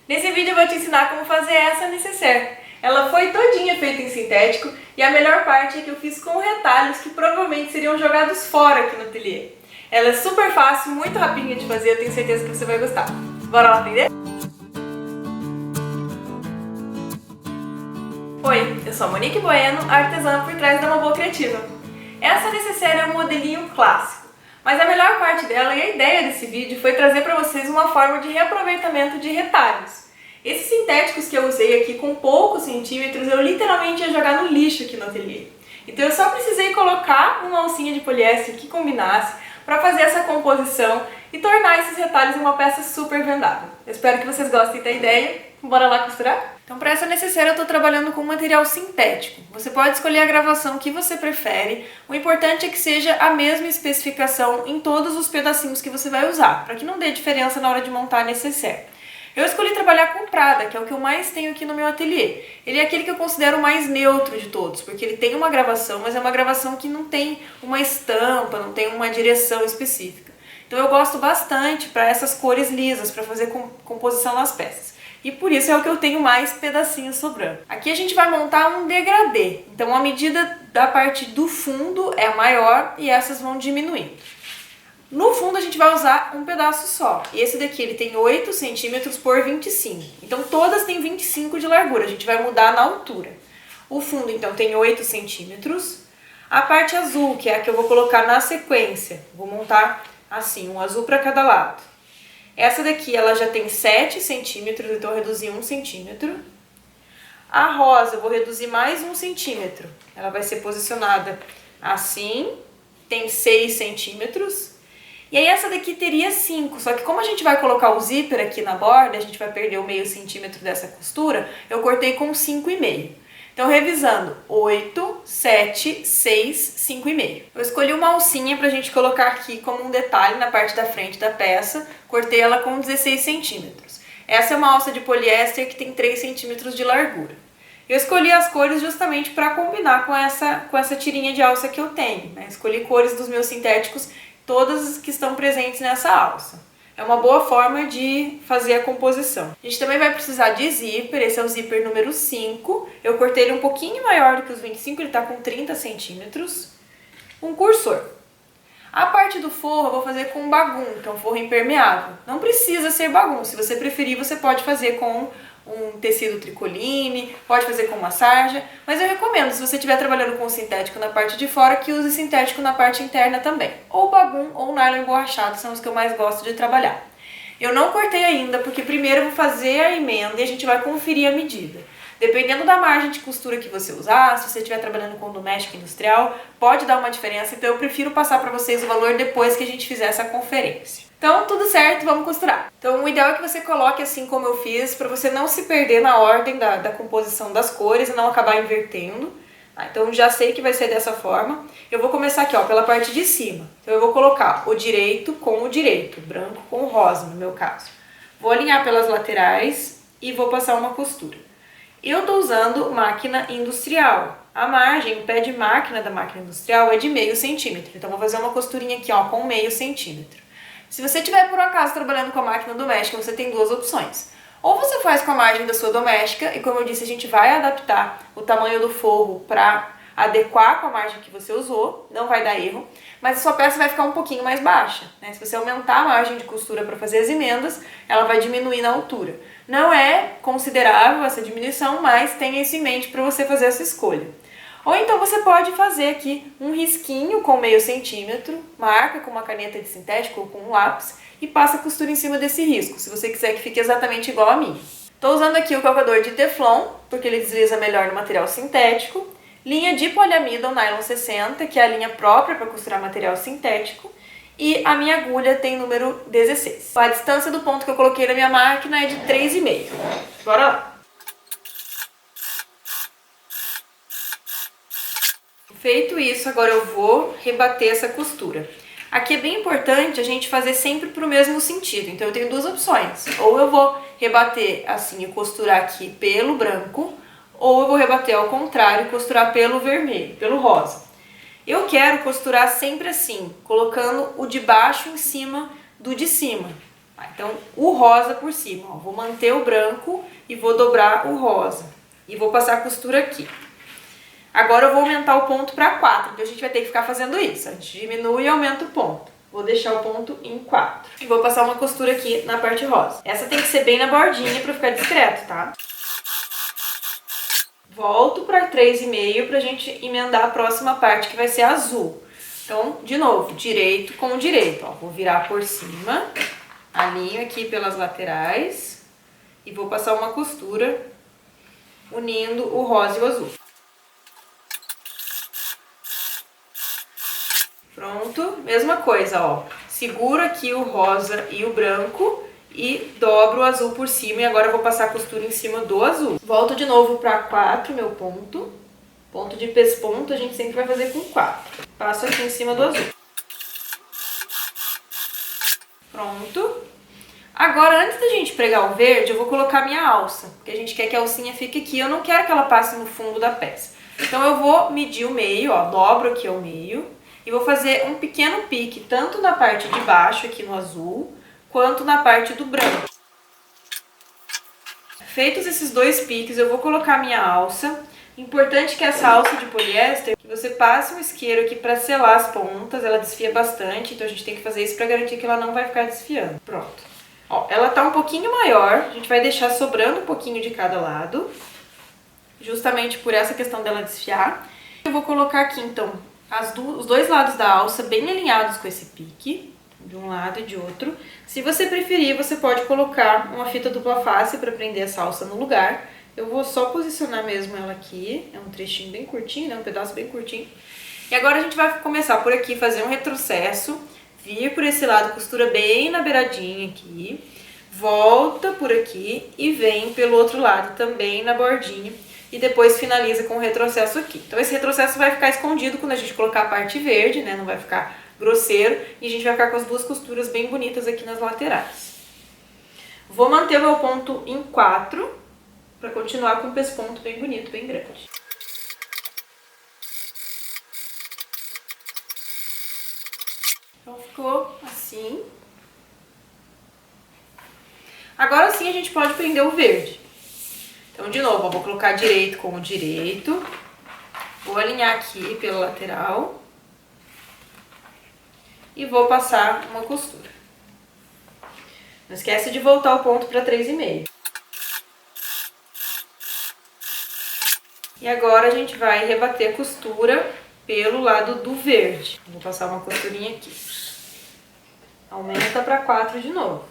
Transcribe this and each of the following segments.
Nesse vídeo eu vou te ensinar como fazer essa nécessaire. Ela foi todinha feita em sintético e a melhor parte é que eu fiz com retalhos que provavelmente seriam jogados fora aqui no ateliê. Ela é super fácil, muito rapidinha de fazer, eu tenho certeza que você vai gostar. Bora lá aprender? Oi, eu sou a Monique Bueno, artesã por trás da Uma Boa Criativa. Essa nécessaire é um modelinho clássico, mas a melhor parte dela e a ideia desse vídeo foi trazer para vocês uma forma de reaproveitamento de retalhos. Esses sintéticos que eu usei aqui com poucos centímetros, eu literalmente ia jogar no lixo aqui no ateliê. Então eu só precisei colocar uma alcinha de poliéster que combinasse para fazer essa composição e tornar esses retalhos uma peça super vendável. Eu espero que vocês gostem da ideia. Bora lá costurar? Então para essa nécessaire eu estou trabalhando com material sintético. Você pode escolher a gravação que você prefere. O importante é que seja a mesma especificação em todos os pedacinhos que você vai usar, para que não dê diferença na hora de montar a nécessaire. Eu escolhi trabalhar com Prada, que é o que eu mais tenho aqui no meu ateliê. Ele é aquele que eu considero o mais neutro de todos, porque ele tem uma gravação, mas é uma gravação que não tem uma estampa, não tem uma direção específica. Então eu gosto bastante para essas cores lisas, para fazer composição nas peças. E por isso é o que eu tenho mais pedacinhos sobrando. Aqui a gente vai montar um degradê, então a medida da parte do fundo é maior e essas vão diminuindo. No fundo a gente vai usar um pedaço só, e esse daqui ele tem 8 centímetros por 25, então todas têm 25 de largura, a gente vai mudar na altura. O fundo então tem 8 centímetros, a parte azul, que é a que eu vou colocar na sequência, vou montar assim, um azul para cada lado. Essa daqui ela já tem 7 centímetros, então eu reduzi 1 centímetro. A rosa eu vou reduzir mais 1 centímetro, ela vai ser posicionada assim, tem 6 centímetros. E aí essa daqui teria 5, só que como a gente vai colocar o zíper aqui na borda, a gente vai perder o meio centímetro dessa costura, eu cortei com 5,5. Então revisando, 8, 7, 6, 5,5. Eu escolhi uma alcinha pra gente colocar aqui como um detalhe na parte da frente da peça, cortei ela com 16 centímetros. Essa é uma alça de poliéster que tem 3 centímetros de largura. Eu escolhi as cores justamente para combinar com essa tirinha de alça que eu tenho, né? Escolhi cores dos meus sintéticos, todas que estão presentes nessa alça. É uma boa forma de fazer a composição. A gente também vai precisar de zíper, esse é o zíper número 5. Eu cortei ele um pouquinho maior do que os 25, ele está com 30 centímetros. Um cursor. A parte do forro eu vou fazer com bagum, que é um forro impermeável. Não precisa ser bagum, se você preferir você pode fazer com um tecido tricoline, pode fazer com uma sarja, mas eu recomendo, se você estiver trabalhando com sintético na parte de fora, que use sintético na parte interna também. Ou bagum ou nylon emborrachado são os que eu mais gosto de trabalhar. Eu não cortei ainda, porque primeiro eu vou fazer a emenda e a gente vai conferir a medida. Dependendo da margem de costura que você usar, se você estiver trabalhando com doméstico industrial, pode dar uma diferença, então eu prefiro passar para vocês o valor depois que a gente fizer essa conferência. Então, tudo certo, vamos costurar. Então, o ideal é que você coloque assim como eu fiz, para você não se perder na ordem da composição das cores e não acabar invertendo. Então, já sei que vai ser dessa forma. Eu vou começar aqui, ó, pela parte de cima. Então, eu vou colocar o direito com o direito, branco com o rosa, no meu caso. Vou alinhar pelas laterais e vou passar uma costura. Eu estou usando máquina industrial. A margem, o pé de máquina da máquina industrial é de meio centímetro. Então, vou fazer uma costurinha aqui, ó, com meio centímetro. Se você estiver, por acaso, trabalhando com a máquina doméstica, você tem duas opções. Ou você faz com a margem da sua doméstica, e como eu disse, a gente vai adaptar o tamanho do forro para adequar com a margem que você usou, não vai dar erro, mas a sua peça vai ficar um pouquinho mais baixa, né? Se você aumentar a margem de costura para fazer as emendas, ela vai diminuir na altura. Não é considerável essa diminuição, mas tenha isso em mente para você fazer essa escolha. Ou então você pode fazer aqui um risquinho com meio centímetro, marca com uma caneta de sintético ou com um lápis e passa a costura em cima desse risco, se você quiser que fique exatamente igual a mim. Estou usando aqui o calcador de Teflon, porque ele desliza melhor no material sintético, linha de poliamida ou nylon 60, que é a linha própria para costurar material sintético, e a minha agulha tem número 16. A distância do ponto que eu coloquei na minha máquina é de 3,5. Bora lá! Feito isso, agora eu vou rebater essa costura. Aqui é bem importante a gente fazer sempre para o mesmo sentido, então eu tenho duas opções. Ou eu vou rebater assim e costurar aqui pelo branco, ou eu vou rebater ao contrário e costurar pelo vermelho, pelo rosa. Eu quero costurar sempre assim, colocando o de baixo em cima do de cima. Então, o rosa por cima, ó. Vou manter o branco e vou dobrar o rosa. E vou passar a costura aqui. Agora eu vou aumentar o ponto para 4, então a gente vai ter que ficar fazendo isso. A gente diminui e aumenta o ponto. Vou deixar o ponto em 4. E vou passar uma costura aqui na parte rosa. Essa tem que ser bem na bordinha para ficar discreto, tá? Volto para 3,5 pra gente emendar a próxima parte, que vai ser azul. Então, de novo, direito com direito, ó. Vou virar por cima, alinho aqui pelas laterais e vou passar uma costura unindo o rosa e o azul. Pronto, mesma coisa, ó. Seguro aqui o rosa e o branco e dobro o azul por cima e agora eu vou passar a costura em cima do azul. Volto de novo para 4, meu ponto. Ponto de pesponto a gente sempre vai fazer com 4. Passo aqui em cima do azul. Pronto. Agora, antes da gente pregar o verde, eu vou colocar a minha alça, porque a gente quer que a alcinha fique aqui. Eu não quero que ela passe no fundo da peça. Então eu vou medir o meio, ó, dobro aqui ao meio e vou fazer um pequeno pique, tanto na parte de baixo aqui no azul, quanto na parte do branco. Feitos esses dois piques, eu vou colocar a minha alça. Importante que essa alça de poliéster, que você passe um isqueiro aqui para selar as pontas, ela desfia bastante, então a gente tem que fazer isso para garantir que ela não vai ficar desfiando. Pronto. Ó, ela tá um pouquinho maior, a gente vai deixar sobrando um pouquinho de cada lado, justamente por essa questão dela desfiar. Eu vou colocar aqui, então, os dois lados da alça bem alinhados com esse pique, de um lado e de outro. Se você preferir, você pode colocar uma fita dupla face para prender essa alça no lugar. Eu vou só posicionar mesmo ela aqui, é um trechinho bem curtinho, né? Um pedaço bem curtinho. E agora a gente vai começar por aqui, fazer um retrocesso, vir por esse lado, costura bem na beiradinha aqui, volta por aqui e vem pelo outro lado também na bordinha. E depois finaliza com o retrocesso aqui. Então esse retrocesso vai ficar escondido quando a gente colocar a parte verde, né? Não vai ficar grosseiro. E a gente vai ficar com as duas costuras bem bonitas aqui nas laterais. Vou manter o meu ponto em 4, para continuar com o pesponto bem bonito, bem grande. Então ficou assim. Agora sim a gente pode prender o verde. Então, de novo, eu vou colocar direito com o direito. Vou alinhar aqui pela lateral. E vou passar uma costura. Não esquece de voltar o ponto para 3,5. E agora a gente vai rebater a costura pelo lado do verde. Vou passar uma costurinha aqui. Aumenta para 4 de novo.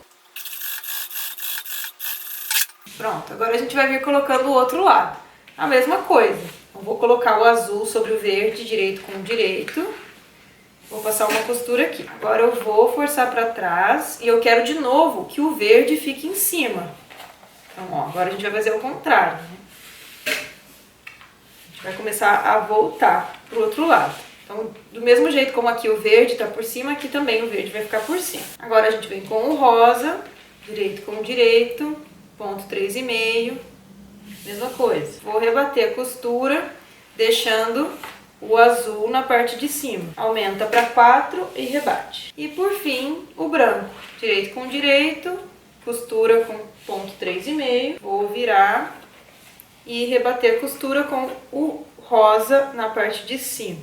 Pronto, agora a gente vai vir colocando o outro lado. A mesma coisa. Eu vou colocar o azul sobre o verde, direito com o direito. Vou passar uma costura aqui. Agora eu vou forçar para trás e eu quero de novo que o verde fique em cima. Então, ó, agora a gente vai fazer o contrário, né? A gente vai começar a voltar pro outro lado. Então, do mesmo jeito como aqui o verde tá por cima, aqui também o verde vai ficar por cima. Agora a gente vem com o rosa, direito com o direito, ponto 3,5, mesma coisa. Vou rebater a costura, deixando o azul na parte de cima. Aumenta para 4 e rebate. E por fim, o branco. Direito com direito, costura com ponto 3,5. Vou virar e rebater a costura com o rosa na parte de cima.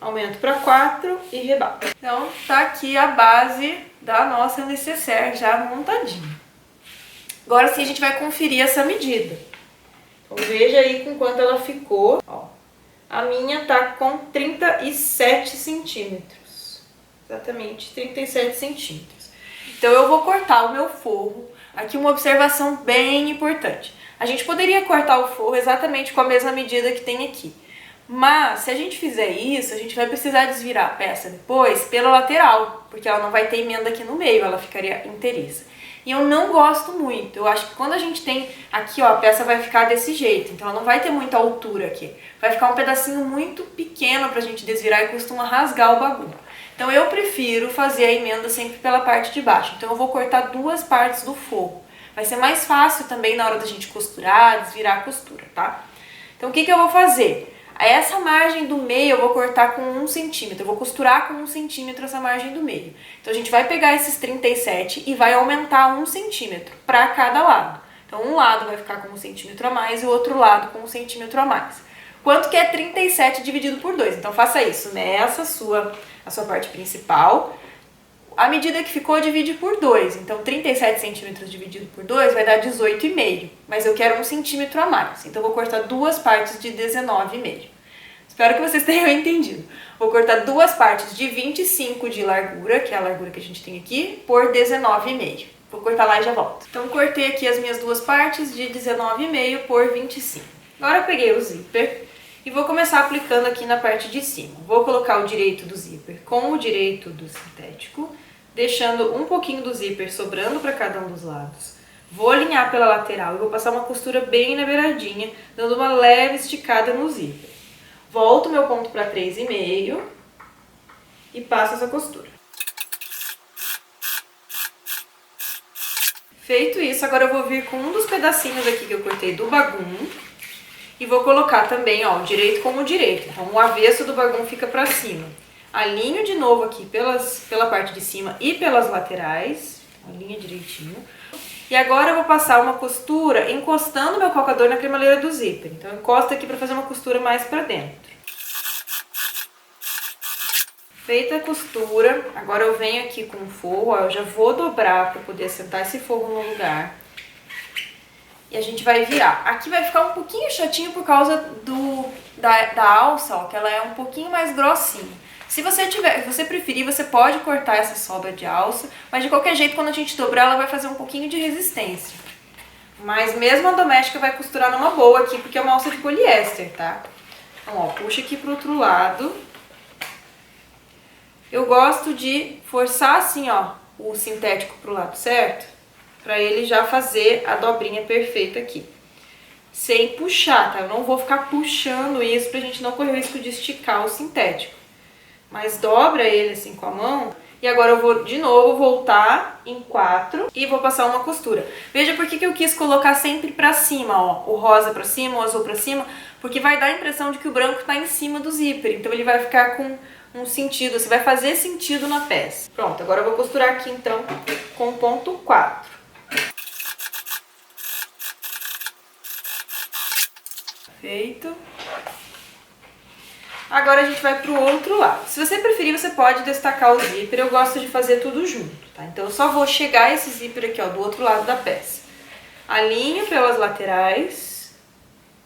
Aumento para 4 e rebato. Então, tá aqui a base da nossa necessaire já montadinha. Agora sim a gente vai conferir essa medida. Então, veja aí com quanto ela ficou. Ó, a minha tá com 37 centímetros. Exatamente, 37 centímetros. Então eu vou cortar o meu forro. Aqui uma observação bem importante. A gente poderia cortar o forro exatamente com a mesma medida que tem aqui. Mas, se a gente fizer isso, a gente vai precisar desvirar a peça depois pela lateral, porque ela não vai ter emenda aqui no meio, ela ficaria inteiriça. E eu não gosto muito, eu acho que quando a gente tem aqui, ó, a peça vai ficar desse jeito, então ela não vai ter muita altura aqui. Vai ficar um pedacinho muito pequeno pra gente desvirar e costuma rasgar o bagulho. Então eu prefiro fazer a emenda sempre pela parte de baixo, então eu vou cortar duas partes do forro. Vai ser mais fácil também na hora da gente costurar, desvirar a costura, tá? Então o que que eu vou fazer? Essa margem do meio eu vou cortar com 1 centímetro, eu vou costurar com 1 centímetro essa margem do meio. Então a gente vai pegar esses 37 e vai aumentar 1 centímetro para cada lado. Então um lado vai ficar com 1 centímetro a mais e o outro lado com 1 centímetro a mais. Quanto que é 37 dividido por 2? Então faça isso nessa a sua parte principal. A medida que ficou, divide por 2. Então, 37 centímetros dividido por 2 vai dar 18,5. Mas eu quero 1 centímetro a mais. Então, eu vou cortar duas partes de 19,5. Espero que vocês tenham entendido. Vou cortar duas partes de 25 de largura, que é a largura que a gente tem aqui, por 19,5. Vou cortar lá e já volto. Então, cortei aqui as minhas duas partes de 19,5 por 25. Agora, eu peguei o zíper e vou começar aplicando aqui na parte de cima. Vou colocar o direito do zíper com o direito do sintético, deixando um pouquinho do zíper sobrando para cada um dos lados. Vou alinhar pela lateral e vou passar uma costura bem na beiradinha, dando uma leve esticada no zíper. Volto meu ponto para 3,5 e passo essa costura. Feito isso, agora eu vou vir com um dos pedacinhos aqui que eu cortei do bagum e vou colocar também, ó, o direito com o direito. Então, o avesso do bagum fica para cima. Alinho de novo aqui pela parte de cima e pelas laterais, alinha direitinho. E agora eu vou passar uma costura encostando meu calcador na cremaleira do zíper. Então, encosta aqui para fazer uma costura mais para dentro. Feita a costura, agora eu venho aqui com o forro, ó, eu já vou dobrar para poder assentar esse forro no lugar. E a gente vai virar. Aqui vai ficar um pouquinho chatinho por causa da alça, ó, que ela é um pouquinho mais grossinha. Se você preferir, você pode cortar essa sobra de alça, mas de qualquer jeito, quando a gente dobrar, ela vai fazer um pouquinho de resistência. Mas mesmo a doméstica vai costurar numa boa aqui, porque é uma alça de poliéster, tá? Então, ó, puxa aqui pro outro lado. Eu gosto de forçar assim, ó, o sintético pro lado certo, pra ele já fazer a dobrinha perfeita aqui. Sem puxar, tá? Eu não vou ficar puxando isso pra gente não correr o risco de esticar o sintético. Mas dobra ele assim com a mão. E agora eu vou de novo voltar em 4 e vou passar uma costura. Veja por que eu quis colocar sempre pra cima, ó. O rosa pra cima, o azul pra cima. Porque vai dar a impressão de que o branco tá em cima do zíper. Então ele vai ficar com um sentido, você vai fazer sentido na peça. Pronto, agora eu vou costurar aqui então com o ponto 4. Feito. Agora a gente vai pro outro lado. Se você preferir, você pode destacar o zíper. Eu gosto de fazer tudo junto, tá? Então eu só vou chegar esse zíper aqui, ó, do outro lado da peça. Alinho pelas laterais,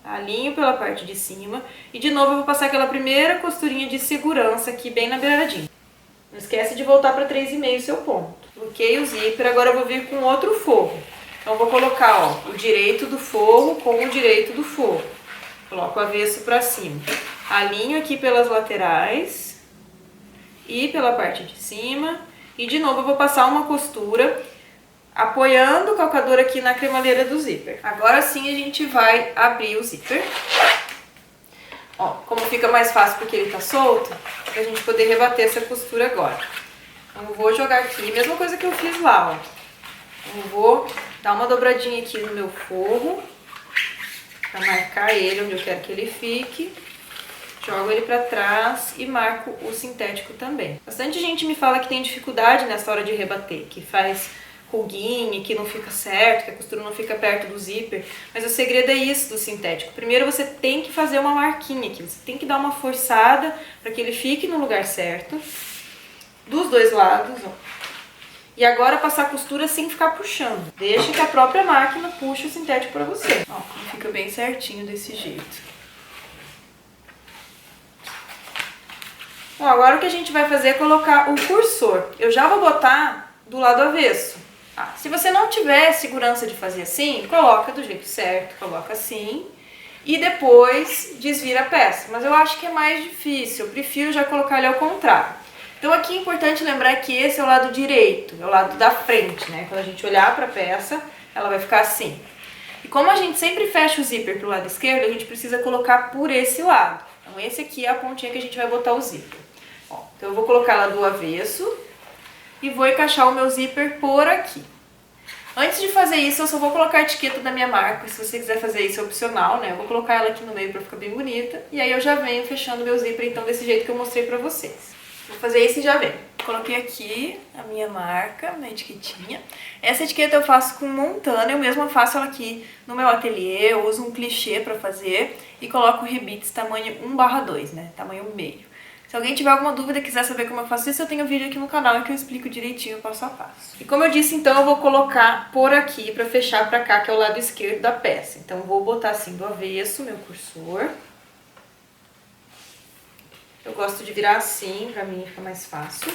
alinho pela parte de cima e de novo eu vou passar aquela primeira costurinha de segurança aqui bem na beiradinha. Não esquece de voltar para 3,5 seu ponto. Bloqueei o zíper, agora eu vou vir com outro forro. Então eu vou colocar, ó, o direito do forro com o direito do forro. Coloco o avesso para cima. Alinho aqui pelas laterais e pela parte de cima. E de novo eu vou passar uma costura apoiando o calcador aqui na cremaleira do zíper. Agora sim a gente vai abrir o zíper. Ó, como fica mais fácil porque ele tá solto, pra gente poder rebater essa costura agora. Então eu vou jogar aqui, mesma coisa que eu fiz lá, ó. Eu vou dar uma dobradinha aqui no meu forro, pra marcar ele onde eu quero que ele fique. Jogo ele pra trás e marco o sintético também. Bastante gente me fala que tem dificuldade nessa hora de rebater, que faz ruguinha, que não fica certo, que a costura não fica perto do zíper. Mas o segredo é isso do sintético. Primeiro você tem que fazer uma marquinha aqui, você tem que dar uma forçada para que ele fique no lugar certo, dos dois lados, ó. E agora passar a costura sem ficar puxando. Deixa que a própria máquina puxe o sintético para você. Ó, fica bem certinho desse jeito. Bom, agora o que a gente vai fazer é colocar o cursor. Eu já vou botar do lado avesso. Se você não tiver segurança de fazer assim, coloca do jeito certo, coloca assim e depois desvira a peça. Mas eu acho que é mais difícil, eu prefiro já colocar ele ao contrário. Então aqui é importante lembrar que esse é o lado direito, é o lado da frente, né? Quando a gente olhar para a peça, ela vai ficar assim. E como a gente sempre fecha o zíper pro lado esquerdo, a gente precisa colocar por esse lado. Então esse aqui é a pontinha que a gente vai botar o zíper. Ó, então eu vou colocar ela do avesso e vou encaixar o meu zíper por aqui. Antes de fazer isso, eu só vou colocar a etiqueta da minha marca. Se você quiser fazer isso é opcional, né? Eu vou colocar ela aqui no meio pra ficar bem bonita. E aí eu já venho fechando meu zíper, então, desse jeito que eu mostrei pra vocês. Vou fazer isso e já venho. Coloquei aqui a minha marca na etiquetinha. Essa etiqueta eu faço com montana, eu mesma faço ela aqui no meu ateliê. Eu uso um clichê pra fazer e coloco rebites tamanho 1/2, né? Tamanho meio. Se alguém tiver alguma dúvida e quiser saber como eu faço isso, eu tenho um vídeo aqui no canal em que eu explico direitinho passo a passo. E como eu disse, então eu vou colocar por aqui pra fechar pra cá, que é o lado esquerdo da peça. Então eu vou botar assim do avesso meu cursor. Eu gosto de virar assim, pra mim fica mais fácil.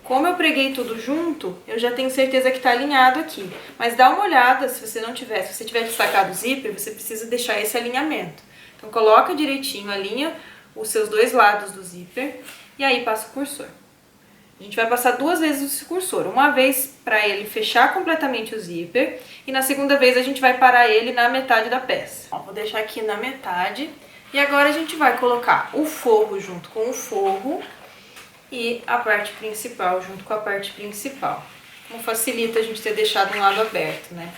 Como eu preguei tudo junto, eu já tenho certeza que tá alinhado aqui. Mas dá uma olhada, se você tiver destacado o zíper, você precisa deixar esse alinhamento. Então coloca direitinho, alinha os seus dois lados do zíper e aí passa o cursor. A gente vai passar 2 vezes o cursor, uma vez para ele fechar completamente o zíper e na segunda vez a gente vai parar ele na metade da peça. Ó, vou deixar aqui na metade e agora a gente vai colocar o forro junto com o forro e a parte principal junto com a parte principal. Como facilita a gente ter deixado um lado aberto, né?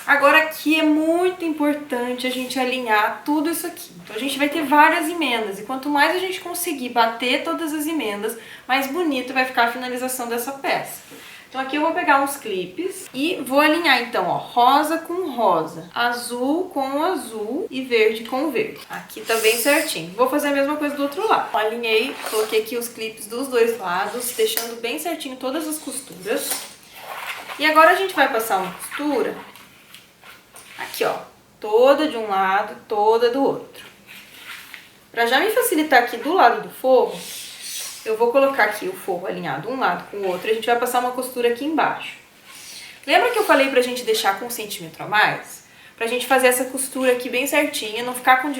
Agora aqui é muito importante a gente alinhar tudo isso aqui. Então a gente vai ter várias emendas e quanto mais a gente conseguir bater todas as emendas, mais bonito vai ficar a finalização dessa peça. Então aqui eu vou pegar uns clipes e vou alinhar então, ó, rosa com rosa, azul com azul e verde com verde. Aqui tá bem certinho. Vou fazer a mesma coisa do outro lado. Alinhei, coloquei aqui os clipes dos dois lados, deixando bem certinho todas as costuras. E agora a gente vai passar uma costura aqui, ó, toda de um lado, toda do outro. Pra já me facilitar aqui do lado do forro, eu vou colocar aqui o forro alinhado um lado com o outro e a gente vai passar uma costura aqui embaixo. Lembra que eu falei pra gente deixar com 1 centímetro a mais? Pra gente fazer essa costura aqui bem certinha, não ficar com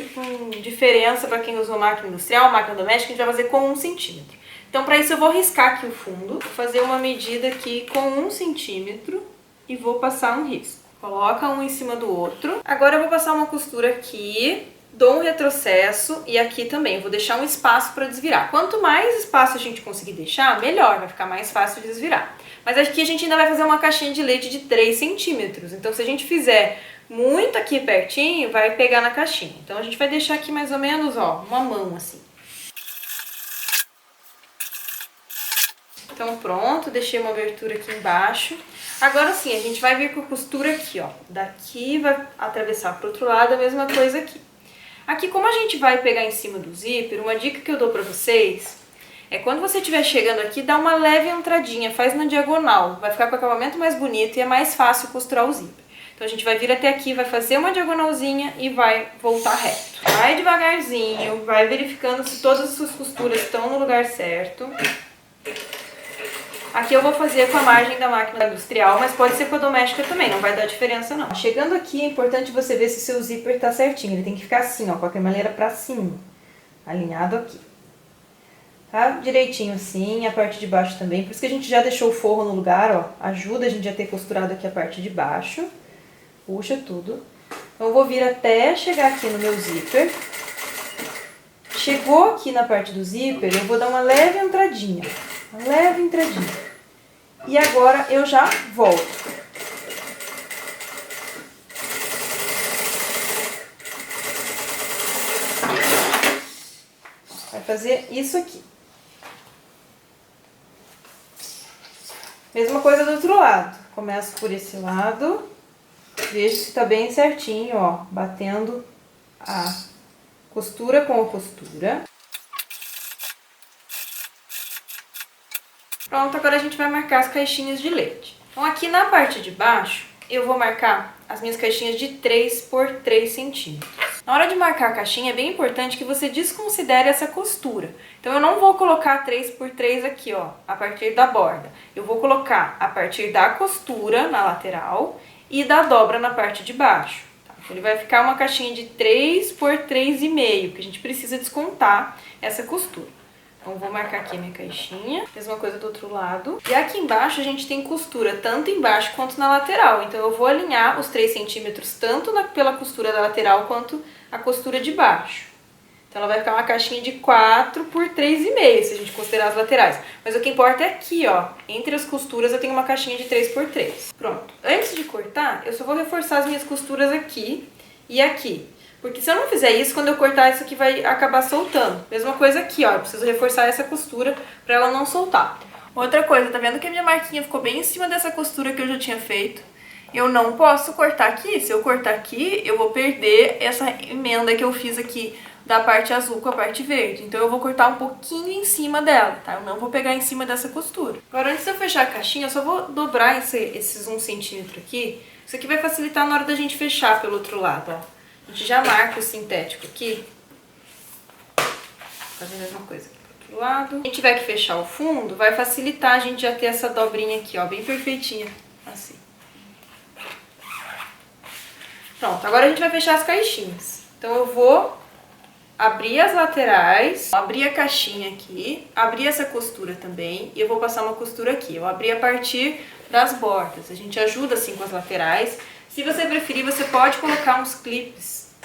diferença pra quem usou máquina industrial, máquina doméstica, a gente vai fazer com 1 centímetro. Então pra isso eu vou riscar aqui o fundo, vou fazer uma medida aqui com 1 centímetro e vou passar um risco. Coloca um em cima do outro. Agora eu vou passar uma costura aqui, dou um retrocesso e aqui também. Eu vou deixar um espaço para desvirar. Quanto mais espaço a gente conseguir deixar, melhor, vai ficar mais fácil de desvirar. Mas aqui a gente ainda vai fazer uma caixinha de leite de 3 centímetros. Então se a gente fizer muito aqui pertinho, vai pegar na caixinha. Então a gente vai deixar aqui mais ou menos, ó, uma mão assim. Então pronto, deixei uma abertura aqui embaixo. Agora sim, a gente vai vir com a costura aqui, ó. Daqui vai atravessar pro outro lado, a mesma coisa aqui. Aqui, como a gente vai pegar em cima do zíper, uma dica que eu dou pra vocês é quando você estiver chegando aqui, dá uma leve entradinha, faz na diagonal. Vai ficar com o acabamento mais bonito e é mais fácil costurar o zíper. Então a gente vai vir até aqui, vai fazer uma diagonalzinha e vai voltar reto. Vai devagarzinho, vai verificando se todas as suas costuras estão no lugar certo. Aqui eu vou fazer com a margem da máquina industrial, mas pode ser com a doméstica também, não vai dar diferença não. Chegando aqui é importante você ver se o seu zíper tá certinho, ele tem que ficar assim, ó, com a cremaleira pra cima, alinhado aqui. Tá? Direitinho assim, a parte de baixo também, por isso que a gente já deixou o forro no lugar, ó, ajuda a gente a ter costurado aqui a parte de baixo, puxa tudo. Então eu vou vir até chegar aqui no meu zíper. Chegou aqui na parte do zíper, eu vou dar uma leve entradinha. Uma leve entradinha. E agora eu já volto. Vai fazer isso aqui. Mesma coisa do outro lado. Começo por esse lado. Vejo se tá bem certinho, ó. Batendo a costura com a costura. Pronto, agora a gente vai marcar as caixinhas de leite. Então aqui na parte de baixo, eu vou marcar as minhas caixinhas de 3 por 3 centímetros. Na hora de marcar a caixinha, é bem importante que você desconsidere essa costura. Então eu não vou colocar 3 por 3 aqui, ó, a partir da borda. Eu vou colocar a partir da costura na lateral e da dobra na parte de baixo. Tá? Então ele vai ficar uma caixinha de 3 por 3,5, porque a gente precisa descontar essa costura. Então, vou marcar aqui a minha caixinha, mesma coisa do outro lado. E aqui embaixo a gente tem costura, tanto embaixo quanto na lateral. Então, eu vou alinhar os 3 centímetros tanto pela costura da lateral quanto a costura de baixo. Então ela vai ficar uma caixinha de 4 por 3,5, se a gente considerar as laterais. Mas o que importa é aqui, ó, entre as costuras eu tenho uma caixinha de 3 por 3. Pronto. Antes de cortar, eu só vou reforçar as minhas costuras aqui e aqui. Porque se eu não fizer isso, quando eu cortar, isso aqui vai acabar soltando. Mesma coisa aqui, ó, eu preciso reforçar essa costura pra ela não soltar. Outra coisa, tá vendo que a minha marquinha ficou bem em cima dessa costura que eu já tinha feito? Eu não posso cortar aqui. Se eu cortar aqui, eu vou perder essa emenda que eu fiz aqui da parte azul com a parte verde. Então eu vou cortar um pouquinho em cima dela, tá? Eu não vou pegar em cima dessa costura. Agora, antes de eu fechar a caixinha, eu só vou dobrar esses 1 centímetro aqui. Isso aqui vai facilitar na hora da gente fechar pelo outro lado, ó. A gente já marca o sintético aqui. Fazer a mesma coisa aqui pro outro lado. Se a gente tiver que fechar o fundo, vai facilitar a gente já ter essa dobrinha aqui, ó, bem perfeitinha, assim. Pronto, agora a gente vai fechar as caixinhas. Então eu vou abrir as laterais, abrir a caixinha aqui, abrir essa costura também e eu vou passar uma costura aqui. Eu abri a partir das bordas, a gente ajuda assim com as laterais. Se você preferir, você pode colocar uns clipes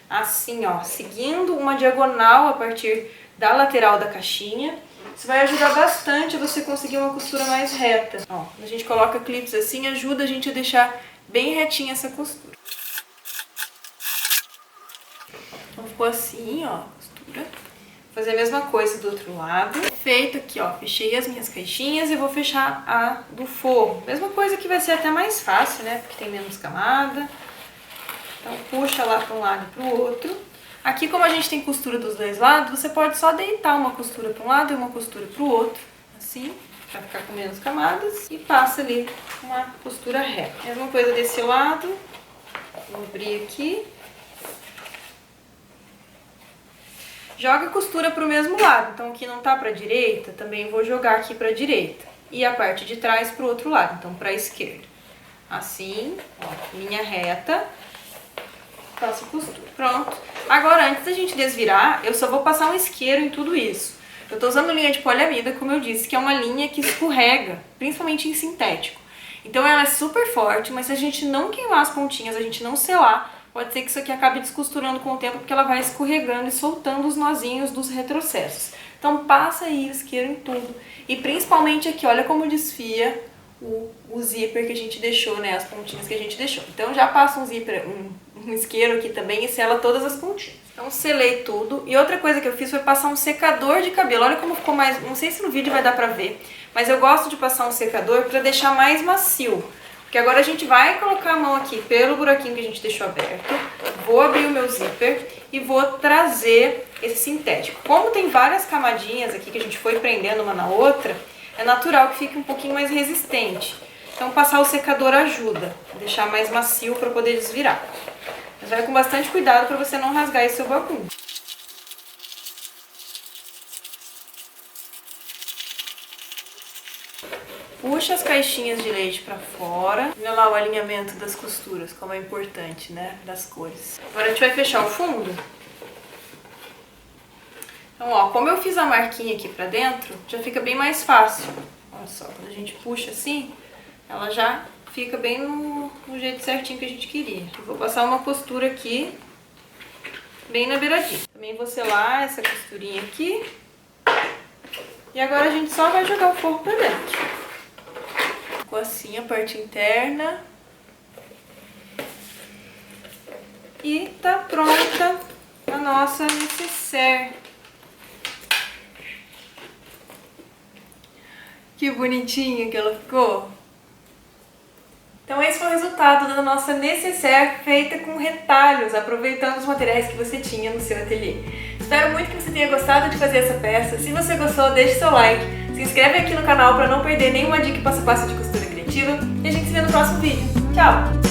assim, ó, seguindo uma diagonal a partir da lateral da caixinha. Isso vai ajudar bastante a você conseguir uma costura mais reta. Ó, quando a gente coloca clipes assim, ajuda a gente a deixar bem retinha essa costura. Então ficou assim, ó, a costura. Vou fazer a mesma coisa do outro lado. Feito aqui, ó, fechei as minhas caixinhas e vou fechar a do forro. Mesma coisa que vai ser até mais fácil, né, porque tem menos camada. Então puxa lá para um lado e para o outro. Aqui, como a gente tem costura dos dois lados, você pode só deitar uma costura para um lado e uma costura para o outro, assim, para ficar com menos camadas. E passa ali uma costura reta. Mesma coisa desse lado. Vou abrir aqui. Joga a costura para o mesmo lado, então aqui não tá para a direita, também vou jogar aqui para a direita. E a parte de trás para o outro lado, então para a esquerda. Assim, ó, linha reta, faço costura. Pronto. Agora, antes da gente desvirar, eu só vou passar um isqueiro em tudo isso. Eu tô usando linha de poliamida, como eu disse, que é uma linha que escorrega, principalmente em sintético. Então ela é super forte, mas se a gente não queimar as pontinhas, a gente não selar, pode ser que isso aqui acabe descosturando com o tempo, porque ela vai escorregando e soltando os nozinhos dos retrocessos. Então passa aí o isqueiro em tudo. E principalmente aqui, olha como desfia o zíper que a gente deixou, né? As pontinhas que a gente deixou. Então já passa um isqueiro aqui também e sela todas as pontinhas. Então selei tudo. E outra coisa que eu fiz foi passar um secador de cabelo. Olha como ficou mais... Não sei se no vídeo vai dar pra ver, mas eu gosto de passar um secador pra deixar mais macio. Porque agora a gente vai colocar a mão aqui pelo buraquinho que a gente deixou aberto. Vou abrir o meu zíper e vou trazer esse sintético. Como tem várias camadinhas aqui que a gente foi prendendo uma na outra, é natural que fique um pouquinho mais resistente. Então passar o secador ajuda a deixar mais macio para poder desvirar. Mas vai com bastante cuidado para você não rasgar esse seu babum. Puxa as caixinhas de leite pra fora. Olha lá o alinhamento das costuras, como é importante, né? Das cores. Agora a gente vai fechar o fundo. Então, ó, como eu fiz a marquinha aqui pra dentro, já fica bem mais fácil. Olha só, quando a gente puxa assim, ela já fica bem no jeito certinho que a gente queria. Eu vou passar uma costura aqui, bem na beiradinha. Também vou selar essa costurinha aqui. E agora a gente só vai jogar o forro pra dentro. Ficou assim a parte interna. E tá pronta a nossa nécessaire. Que bonitinha que ela ficou. Então esse foi o resultado da nossa nécessaire feita com retalhos, aproveitando os materiais que você tinha no seu ateliê. Espero muito que você tenha gostado de fazer essa peça. Se você gostou, deixe seu like. Se inscreve aqui no canal para não perder nenhuma dica passo a passo de costura criativa. E a gente se vê no próximo vídeo. Tchau!